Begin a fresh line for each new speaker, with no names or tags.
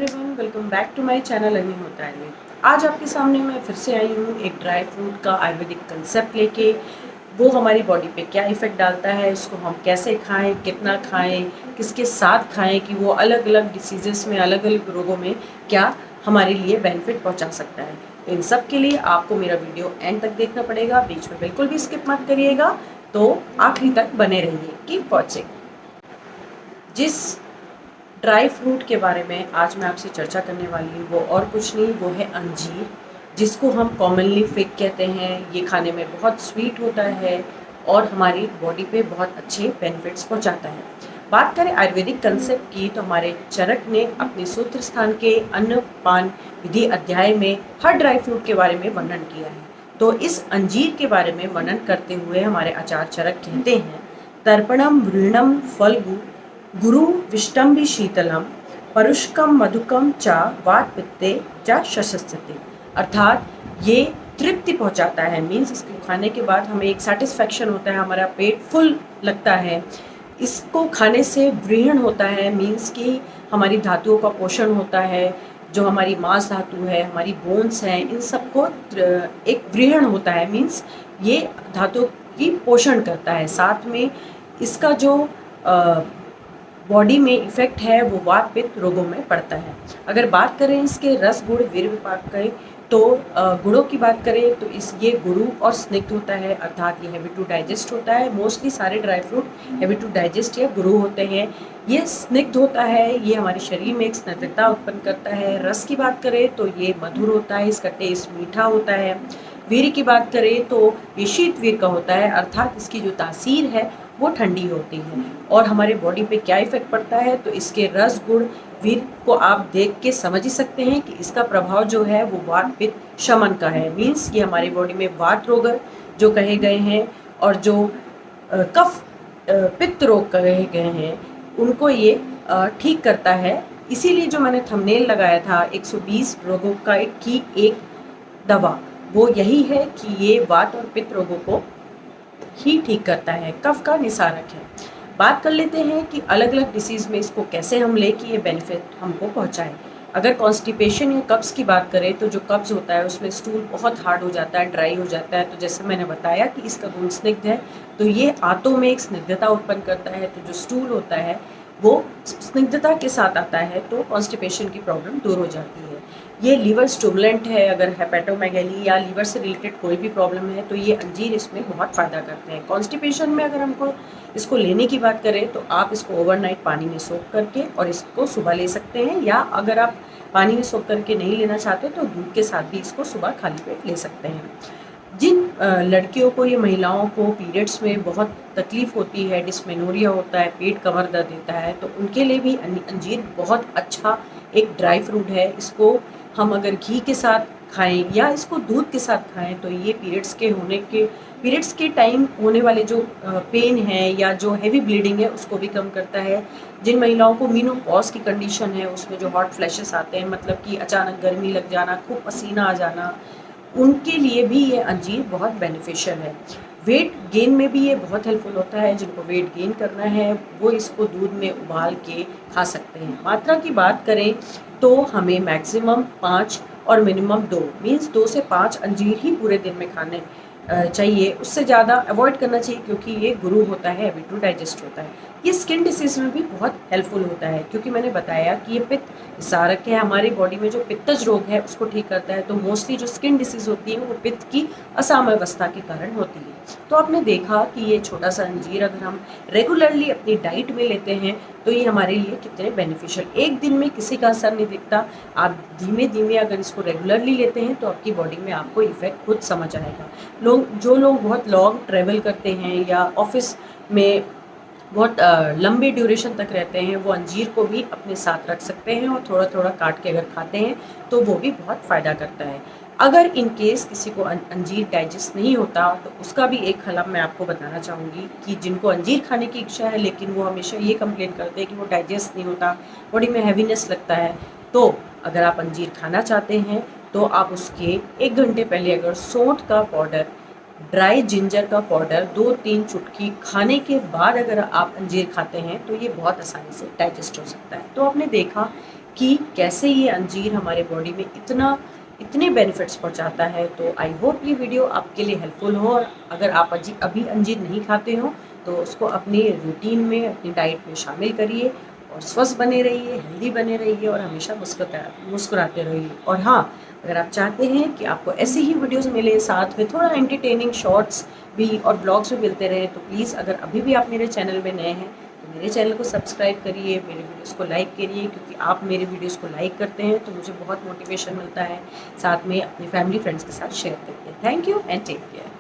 Everyone, welcome back to my channel earning होता है। आज आपके सामने मैं फिर से आई हूँ एक ड्राई फ्रूट का आयुर्वेदिक कंसेप्ट लेके। वो हमारी बॉडी पे क्या इफ़ेक्ट डालता है, उसको हम कैसे खाएं, कितना खाएं, किसके साथ खाएं कि वो अलग अलग डिसीज़ेस में, अलग अलग रोगों में क्या हमारे लिए बेनिफिट पहुंचा सकता है। तो इन सब के लिए आपको मेरा वीडियो एंड तक देखना पड़ेगा, बीच में बिल्कुल भी स्किप मत करिएगा। तो आखिरी तक बने रहिए, कीप वॉचिंग। जिस ड्राई फ्रूट के बारे में आज मैं आपसे चर्चा करने वाली हूँ वो और कुछ नहीं, वो है अंजीर, जिसको हम कॉमनली फिग कहते हैं। ये खाने में बहुत स्वीट होता है और हमारी बॉडी पे बहुत अच्छे बेनिफिट्स पहुँचाता है। बात करें आयुर्वेदिक कंसेप्ट की, तो हमारे चरक ने अपने सूत्र स्थान के अन्न पान विधि अध्याय में हर ड्राई फ्रूट के बारे में वर्णन किया है। तो इस अंजीर के बारे में वर्णन करते हुए हमारे आचार्य चरक कहते हैं, तर्पणम वृणम फलगु गुरु विष्टम्बि शीतलम परुष्कम मधुकम चा वात पित्ते चा शशस्ते। अर्थात ये तृप्ति पहुंचाता है, मीन्स इसको खाने के बाद हमें एक सेटिस्फैक्शन होता है, हमारा पेट फुल लगता है। इसको खाने से व्रीहण होता है, मीन्स कि हमारी धातुओं का पोषण होता है। जो हमारी मांस धातु है, हमारी बोन्स हैं, इन सबको एक व्रीहण होता है, मीन्स ये धातुओं की पोषण करता है। साथ में इसका जो बॉडी में इफेक्ट है वो वात पित्त रोगों में पड़ता है। अगर बात करें इसके रस गुण वीर्य विपाक के, तो गुणों की बात करें तो ये गुरु और स्निग्ध होता है, अर्थात ये हैवी टू डाइजेस्ट होता है। मोस्टली सारे dry fruit heavy to digest या गुरु होते हैं। ये स्निग्ध होता है, ये हमारे शरीर में एक स्निग्धता उत्पन्न करता है। रस की बात करें तो ये मधुर होता है, इसका टेस्ट मीठा होता है। वीर्य की बात करें तो ये शीत वीर्य का होता है, अर्थात इसकी जो तासीर है वो ठंडी होती है। और हमारे बॉडी पे क्या इफेक्ट पड़ता है, तो इसके रस गुण वीर्य को आप देख के समझ ही सकते हैं कि इसका प्रभाव जो है वो वात पित्त शमन का है। मीन्स ये हमारी बॉडी में वात रोग जो कहे गए हैं और जो कफ पित्त रोग कहे गए हैं उनको ये ठीक करता है। इसीलिए जो मैंने थंबनेल लगाया था 120 रोगों की एक दवा, वो यही है कि ये वात और पित्त रोगों को ही ठीक करता है, कफ का निसारक है। बात कर लेते हैं कि अलग अलग डिसीज़ में इसको कैसे हम ले कि ये बेनिफिट हमको पहुंचाए। अगर कॉन्स्टिपेशन या कब्ज़ की बात करें तो जो कब्ज़ होता है उसमें स्टूल बहुत हार्ड हो जाता है, ड्राई हो जाता है। तो जैसे मैंने बताया कि इसका गुण स्निग्ध है, तो ये आंतों में एक स्निग्धता उत्पन्न करता है। तो जो स्टूल होता है वो स्निग्धता के साथ आता है, तो कॉन्स्टिपेशन की प्रॉब्लम दूर हो जाती है। ये लीवर स्टिमुलेंट है, अगर हेपेटोमेगैली या लीवर से रिलेटेड कोई भी प्रॉब्लम है तो ये अंजीर इसमें बहुत फ़ायदा करते हैं। कॉन्स्टिपेशन में अगर हमको इसको लेने की बात करें तो आप इसको ओवरनाइट पानी में सोख करके और इसको सुबह ले सकते हैं, या अगर आप पानी में सोख करके नहीं लेना चाहते तो दूध के साथ भी इसको सुबह खाली पेट ले सकते हैं। जिन लड़कियों को, ये महिलाओं को पीरियड्स में बहुत तकलीफ़ होती है, डिस्मेनोरिया होता है, पेट कमर दर्द देता है, तो उनके लिए भी अंजीर बहुत अच्छा एक ड्राई फ्रूट है। इसको हम अगर घी के साथ खाएं या इसको दूध के साथ खाएं तो ये पीरियड्स के टाइम होने वाले जो पेन है या जो हैवी ब्लीडिंग है उसको भी कम करता है। जिन महिलाओं को मीनोपॉज की कंडीशन है, उसमें जो हॉट फ्लैशेस आते हैं, मतलब कि अचानक गर्मी लग जाना, खूब पसीना आ जाना, उनके लिए भी ये अंजीर बहुत बेनिफिशियल है। वेट गेन में भी ये बहुत हेल्पफुल होता है। जिनको वेट गेन करना है वो इसको दूध में उबाल के खा सकते हैं। मात्रा की बात करें तो हमें मैक्सिमम 5 और मिनिमम 2, मीन्स 2 से 5 अंजीर ही पूरे दिन में खाने चाहिए। उससे ज़्यादा अवॉइड करना चाहिए क्योंकि ये गुरु होता है, हैवी टू डाइजेस्ट होता है। ये स्किन डिसीज़ में भी बहुत हेल्पफुल होता है क्योंकि मैंने बताया कि ये पित्त निसारक है, हमारी बॉडी में जो पित्तज रोग है उसको ठीक करता है। तो मोस्टली जो स्किन डिसीज़ होती है वो पित्त की असामव्यवस्था के कारण होती है। तो आपने देखा कि ये छोटा सा अंजीर अगर हम रेगुलरली अपनी डाइट में लेते हैं तो ये हमारे लिए कितने बेनिफिशियल। एक दिन में किसी का असर नहीं दिखता, आप धीमे धीमे अगर इसको रेगुलरली लेते हैं तो आपकी बॉडी में आपको इफेक्ट खुद समझ आएगा। जो लोग बहुत लॉन्ग ट्रैवल करते हैं या ऑफिस में बहुत लंबे ड्यूरेशन तक रहते हैं, वो अंजीर को भी अपने साथ रख सकते हैं और थोड़ा थोड़ा काट के अगर खाते हैं तो वो भी बहुत फ़ायदा करता है। अगर इन केस किसी को अंजीर डाइजेस्ट नहीं होता तो उसका भी एक हल मैं आपको बताना चाहूँगी कि जिनको अंजीर खाने की इच्छा है लेकिन वो हमेशा ये कंप्लेन करते हैं कि वो डाइजेस्ट नहीं होता, बॉडी में हैवीनेस लगता है, तो अगर आप अंजीर खाना चाहते हैं तो आप उसके 1 घंटे पहले अगर सौंठ का पाउडर, ड्राई जिंजर का पाउडर 2-3 चुटकी खाने के बाद अगर आप अंजीर खाते हैं तो ये बहुत आसानी से डाइजेस्ट हो सकता है। तो आपने देखा कि कैसे ये अंजीर हमारे बॉडी में इतने बेनिफिट्स पहुंचाता है। तो आई होप ये वीडियो आपके लिए हेल्पफुल हो, और अगर आप अभी अंजीर नहीं खाते हो तो उसको अपनी रूटीन में, अपनी डाइट में शामिल करिए और स्वस्थ बने रहिए, हेल्दी बने रहिए और हमेशा मुस्कुराते रहिए। और हाँ, अगर आप चाहते हैं कि आपको ऐसी ही वीडियोस मिले, साथ में थोड़ा एंटरटेनिंग शॉर्ट्स भी और ब्लॉग्स भी मिलते रहे, तो प्लीज़ अगर अभी भी आप मेरे चैनल में नए हैं तो मेरे चैनल को सब्सक्राइब करिए, मेरे वीडियोस को लाइक करिए, क्योंकि आप मेरे वीडियोस को लाइक करते हैं तो मुझे बहुत मोटिवेशन मिलता है। साथ में अपनी फैमिली फ्रेंड्स के साथ शेयर करते हैं। Thank you and take care.